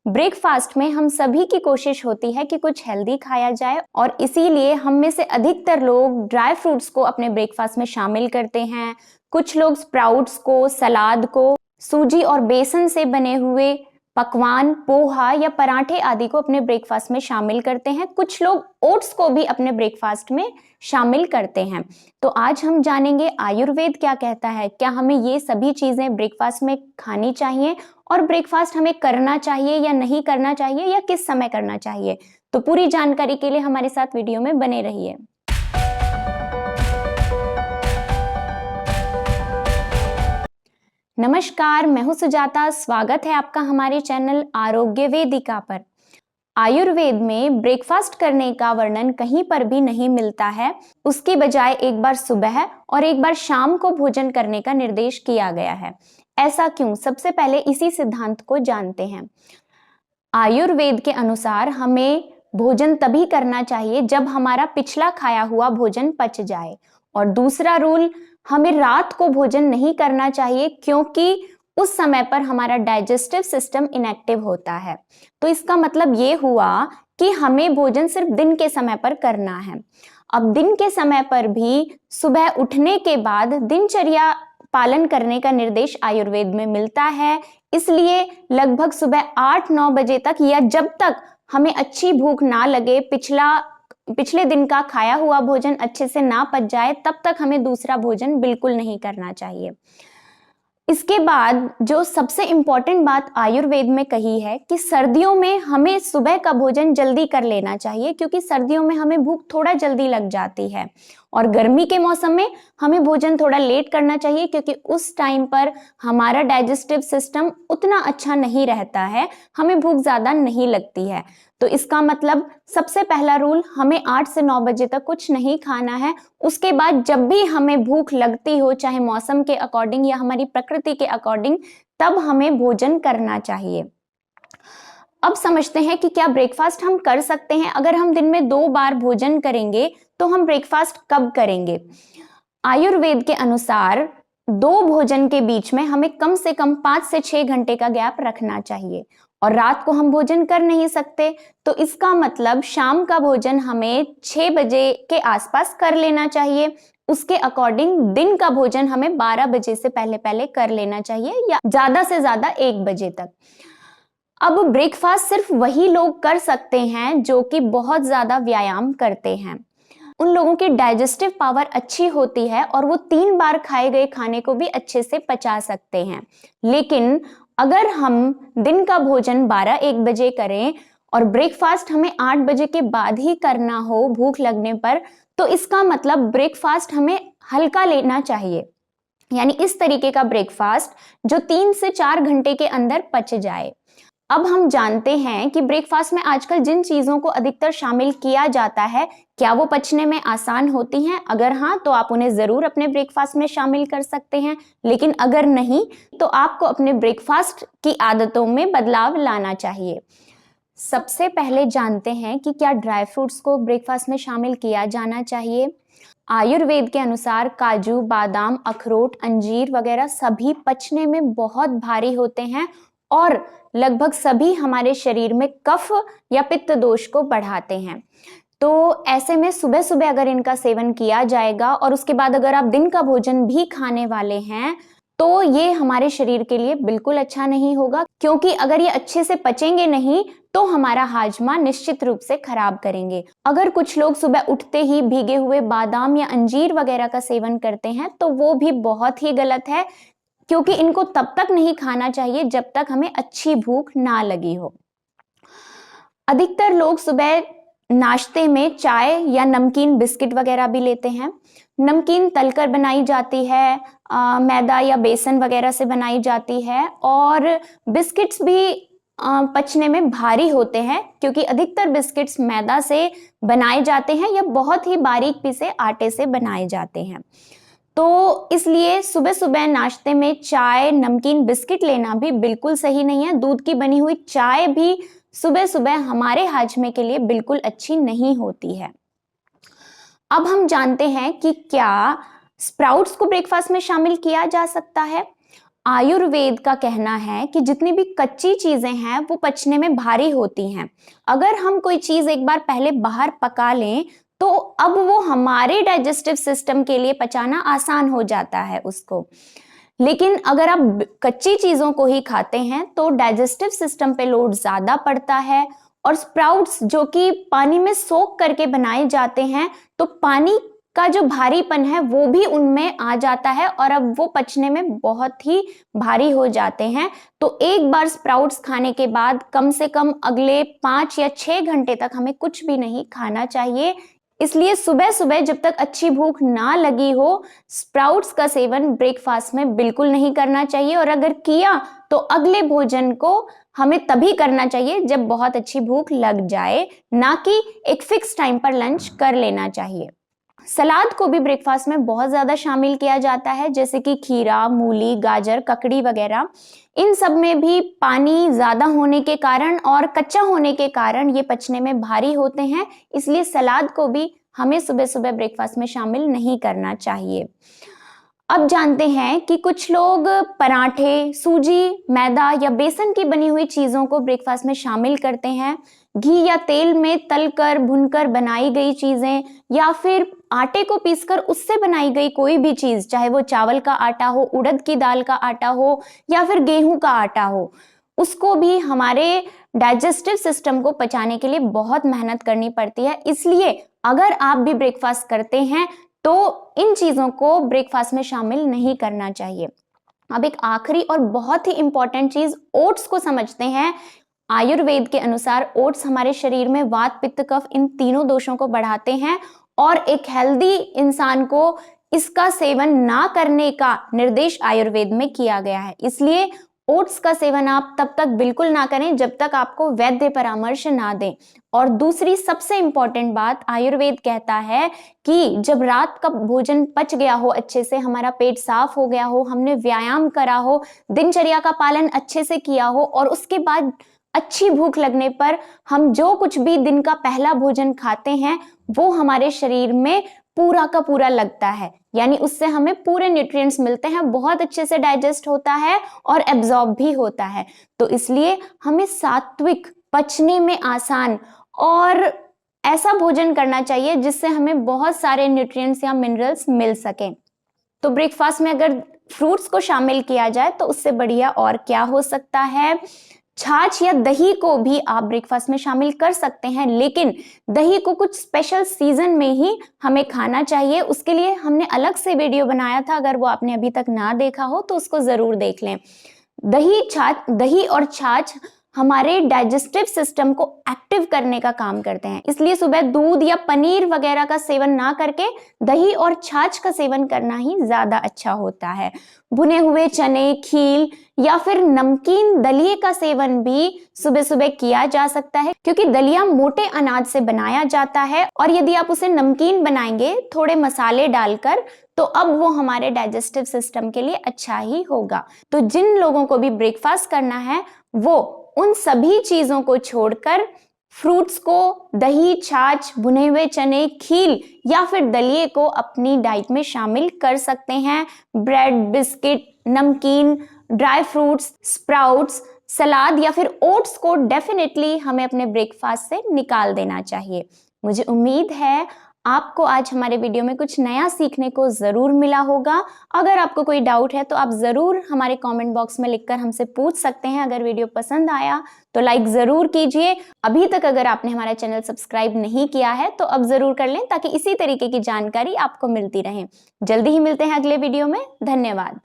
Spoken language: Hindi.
ब्रेकफास्ट में हम सभी की कोशिश होती है कि कुछ हेल्दी खाया जाए और इसीलिए हम में से अधिकतर लोग ड्राई फ्रूट्स को अपने ब्रेकफास्ट में शामिल करते हैं। कुछ लोग स्प्राउट्स को, सलाद को, सूजी और बेसन से बने हुए पकवान, पोहा या पराठे आदि को अपने ब्रेकफास्ट में शामिल करते हैं। कुछ लोग ओट्स को भी अपने ब्रेकफास्ट में शामिल करते हैं। तो आज हम जानेंगे आयुर्वेद क्या कहता है, क्या हमें ये सभी चीजें ब्रेकफास्ट में खानी चाहिए और ब्रेकफास्ट हमें करना चाहिए या नहीं करना चाहिए या किस समय करना चाहिए। तो पूरी जानकारी के लिए हमारे साथ वीडियो में बने रहिए। नमस्कार, मैं हूं सुजाता। स्वागत है आपका हमारे चैनल आरोग्य वेदिका पर। आयुर्वेद में ब्रेकफास्ट करने का वर्णन कहीं पर भी नहीं मिलता है। उसके बजाय एक बार सुबह और एक बार शाम को भोजन करने का निर्देश किया गया है। ऐसा क्यों? सबसे पहले इसी सिद्धांत को जानते हैं। आयुर्वेद के अनुसार हमें भोजन तभी करना चाहिए जब हमारा पिछला खाया हुआ भोजन पच जाए। और दूसरा रूल, हमें रात को भोजन नहीं करना चाहिए क्योंकि उस समय पर हमारा डाइजेस्टिव सिस्टम इनएक्टिव होता है। तो इसका मतलब ये हुआ कि हमें भोजन सिर्फ दिन के समय पर करना है। अब दिन के समय पर भी सुबह उठने के बाद दिनचर्या पालन करने का निर्देश आयुर्वेद में मिलता है। इसलिए लगभग सुबह 8-9 बजे तक या जब तक हमें अच्छी भूख ना लगे, पिछले दिन का खाया हुआ भोजन अच्छे से ना पच जाए, तब तक हमें दूसरा भोजन बिल्कुल नहीं करना चाहिए। इसके बाद जो सबसे इंपॉर्टेंट बात आयुर्वेद में कही है कि सर्दियों में हमें सुबह का भोजन जल्दी कर लेना चाहिए क्योंकि सर्दियों में हमें भूख थोड़ा जल्दी लग जाती है। और गर्मी के मौसम में हमें भोजन थोड़ा लेट करना चाहिए क्योंकि उस टाइम पर हमारा डाइजेस्टिव सिस्टम उतना अच्छा नहीं रहता है, हमें भूख ज्यादा नहीं लगती है। तो इसका मतलब सबसे पहला रूल, हमें 8 से 9 बजे तक कुछ नहीं खाना है। उसके बाद जब भी हमें भूख लगती हो, चाहे मौसम के अकॉर्डिंग या हमारी प्रकृति के अकॉर्डिंग, तब हमें भोजन करना चाहिए। अब समझते हैं कि क्या ब्रेकफास्ट हम कर सकते हैं। अगर हम दिन में 2 बार भोजन करेंगे तो हम ब्रेकफास्ट कब करेंगे? आयुर्वेद के अनुसार 2 भोजन के बीच में हमें कम से कम 5 से 6 घंटे का गैप रखना चाहिए। और रात को हम भोजन कर नहीं सकते, तो इसका मतलब शाम का भोजन हमें 6 बजे के आसपास कर लेना चाहिए। उसके अकॉर्डिंग दिन का भोजन हमें 12 बजे से पहले पहले कर लेना चाहिए या ज्यादा से ज्यादा 1 बजे तक। अब ब्रेकफास्ट सिर्फ वही लोग कर सकते हैं जो कि बहुत ज्यादा व्यायाम करते हैं। उन लोगों की डाइजेस्टिव पावर अच्छी होती है और वो 3 बार खाए गए खाने को भी अच्छे से पचा सकते हैं। लेकिन अगर हम दिन का भोजन 12-1 बजे करें और ब्रेकफास्ट हमें 8 बजे के बाद ही करना हो भूख लगने पर, तो इसका मतलब ब्रेकफास्ट हमें हल्का लेना चाहिए। यानी इस तरीके का ब्रेकफास्ट जो 3 से 4 घंटे के अंदर पच जाए। अब हम जानते हैं कि ब्रेकफास्ट में आजकल जिन चीजों को अधिकतर शामिल किया जाता है, क्या वो पचने में आसान होती हैं? अगर हाँ, तो आप उन्हें जरूर अपने ब्रेकफास्ट में शामिल कर सकते हैं। लेकिन अगर नहीं, तो आपको अपने ब्रेकफास्ट की आदतों में बदलाव लाना चाहिए। सबसे पहले जानते हैं कि क्या ड्राई फ्रूट्स को ब्रेकफास्ट में शामिल किया जाना चाहिए। आयुर्वेद के अनुसार काजू, बादाम, अखरोट, अंजीर वगैरह सभी पचने में बहुत भारी होते हैं और लगभग सभी हमारे शरीर में कफ या पित्त दोष को बढ़ाते हैं। तो ऐसे में सुबह सुबह अगर इनका सेवन किया जाएगा और उसके बाद अगर आप दिन का भोजन भी खाने वाले हैं, तो ये हमारे शरीर के लिए बिल्कुल अच्छा नहीं होगा, क्योंकि अगर ये अच्छे से पचेंगे नहीं तो हमारा हाजमा निश्चित रूप से खराब करेंगे। अगर कुछ लोग सुबह उठते ही भीगे हुए बादाम या अंजीर वगैरह का सेवन करते हैं तो वो भी बहुत ही गलत है, क्योंकि इनको तब तक नहीं खाना चाहिए जब तक हमें अच्छी भूख ना लगी हो। अधिकतर लोग सुबह नाश्ते में चाय या नमकीन, बिस्किट वगैरह भी लेते हैं। नमकीन तलकर बनाई जाती है, मैदा या बेसन वगैरह से बनाई जाती है और बिस्किट्स भी पचने में भारी होते हैं क्योंकि अधिकतर बिस्किट्स मैदा से बनाए जाते हैं या बहुत ही बारीक पीसे आटे से बनाए जाते हैं। तो इसलिए सुबह सुबह नाश्ते में चाय, नमकीन, बिस्किट लेना भी बिल्कुल सही नहीं है। दूध की बनी हुई चाय भी सुबह सुबह हमारे हाजमे के लिए बिल्कुल अच्छी नहीं होती है। अब हम जानते हैं कि क्या स्प्राउट्स को ब्रेकफास्ट में शामिल किया जा सकता है। आयुर्वेद का कहना है कि जितनी भी कच्ची चीजें हैं वो पचने में भारी होती हैं। अगर हम कोई चीज एक बार पहले बाहर पका लें तो अब वो हमारे डाइजेस्टिव सिस्टम के लिए पचाना आसान हो जाता है उसको। लेकिन अगर आप कच्ची चीजों को ही खाते हैं तो डाइजेस्टिव सिस्टम पे लोड ज्यादा पड़ता है, और स्प्राउट्स जो कि पानी में सोक करके बनाए जाते हैं तो पानी का जो भारीपन है वो भी उनमें आ जाता है और अब वो पचने में बहुत ही भारी हो जाते हैं। तो एक बार स्प्राउट्स खाने के बाद कम से कम अगले 5 या 6 घंटे तक हमें कुछ भी नहीं खाना चाहिए। इसलिए सुबह सुबह जब तक अच्छी भूख ना लगी हो स्प्राउट्स का सेवन ब्रेकफास्ट में बिल्कुल नहीं करना चाहिए, और अगर किया तो अगले भोजन को हमें तभी करना चाहिए जब बहुत अच्छी भूख लग जाए, ना कि एक फिक्स टाइम पर लंच कर लेना चाहिए। सलाद को भी ब्रेकफास्ट में बहुत ज्यादा शामिल किया जाता है, जैसे कि खीरा, मूली, गाजर, ककड़ी वगैरह। इन सब में भी पानी ज्यादा होने के कारण और कच्चा होने के कारण ये पचने में भारी होते हैं, इसलिए सलाद को भी हमें सुबह सुबह ब्रेकफास्ट में शामिल नहीं करना चाहिए। अब जानते हैं कि कुछ लोग पराठे, सूजी, मैदा या बेसन की बनी हुई चीजों को ब्रेकफास्ट में शामिल करते हैं। घी या तेल में तलकर भुनकर बनाई गई चीजें या फिर आटे को पीसकर उससे बनाई गई कोई भी चीज, चाहे वो चावल का आटा हो, उड़द की दाल का आटा हो या फिर गेहूं का आटा हो, उसको भी हमारे डाइजेस्टिव सिस्टम को पचाने के लिए बहुत मेहनत करनी पड़ती है। इसलिए अगर आप भी ब्रेकफास्ट करते हैं तो इन चीजों को ब्रेकफास्ट में शामिल नहीं करना चाहिए। अब एक आखिरी और बहुत ही इंपॉर्टेंट चीज ओट्स को समझते हैं। आयुर्वेद के अनुसार ओट्स हमारे शरीर में वात, पित्त, कफ इन तीनों दोषों को बढ़ाते हैं, और एक हेल्दी इंसान को इसका सेवन ना करने का निर्देश आयुर्वेद में किया गया है। इसलिए ओट्स का सेवन आप तब तक बिल्कुल ना करें जब तक आपको वैद्य परामर्श ना दें। और दूसरी सबसे इंपॉर्टेंट बात, आयुर्वेद कहता है कि जब रात का भोजन पच गया हो, अच्छे से हमारा पेट साफ हो गया हो, हमने व्यायाम करा हो, दिनचर्या का पालन अच्छे से किया हो और उसके बाद अच्छी भूख लगने पर हम जो कुछ भी दिन का पहला भोजन खाते हैं वो हमारे शरीर में पूरा का पूरा लगता है, यानी उससे हमें पूरे न्यूट्रिएंट्स मिलते हैं, बहुत अच्छे से डाइजेस्ट होता है और एब्जॉर्ब भी होता है। तो इसलिए हमें सात्विक, पचने में आसान और ऐसा भोजन करना चाहिए जिससे हमें बहुत सारे न्यूट्रिएंट्स या मिनरल्स मिल सकें। तो ब्रेकफास्ट में अगर फ्रूट्स को शामिल किया जाए तो उससे बढ़िया और क्या हो सकता है। छाछ या दही को भी आप ब्रेकफास्ट में शामिल कर सकते हैं, लेकिन दही को कुछ स्पेशल सीजन में ही हमें खाना चाहिए। उसके लिए हमने अलग से वीडियो बनाया था, अगर वो आपने अभी तक ना देखा हो तो उसको जरूर देख लें। दही और छाछ हमारे डाइजेस्टिव सिस्टम को एक्टिव करने का काम करते हैं, इसलिए सुबह दूध या पनीर वगैरह का सेवन ना करके दही और छाछ का सेवन करना ही ज्यादा अच्छा होता है। भुने हुए चने, खील या फिर नमकीन दलिए का सेवन भी सुबह सुबह किया जा सकता है, क्योंकि दलिया मोटे अनाज से बनाया जाता है और यदि आप उसे नमकीन बनाएंगे थोड़े मसाले डालकर तो अब वो हमारे डाइजेस्टिव सिस्टम के लिए अच्छा ही होगा। तो जिन लोगों को भी ब्रेकफास्ट करना है वो उन सभी चीजों को छोड़कर फ्रूट्स को, दही, छाछ, भुने हुए चने, खील या फिर दलिए को अपनी डाइट में शामिल कर सकते हैं। ब्रेड, बिस्किट, नमकीन, ड्राई फ्रूट्स, स्प्राउट्स, सलाद या फिर ओट्स को डेफिनेटली हमें अपने ब्रेकफास्ट से निकाल देना चाहिए। मुझे उम्मीद है आपको आज हमारे वीडियो में कुछ नया सीखने को जरूर मिला होगा। अगर आपको कोई डाउट है तो आप जरूर हमारे कमेंट बॉक्स में लिखकर हमसे पूछ सकते हैं। अगर वीडियो पसंद आया तो लाइक जरूर कीजिए। अभी तक अगर आपने हमारा चैनल सब्सक्राइब नहीं किया है तो अब जरूर कर लें, ताकि इसी तरीके की जानकारी आपको मिलती रहे। जल्दी ही मिलते हैं अगले वीडियो में। धन्यवाद।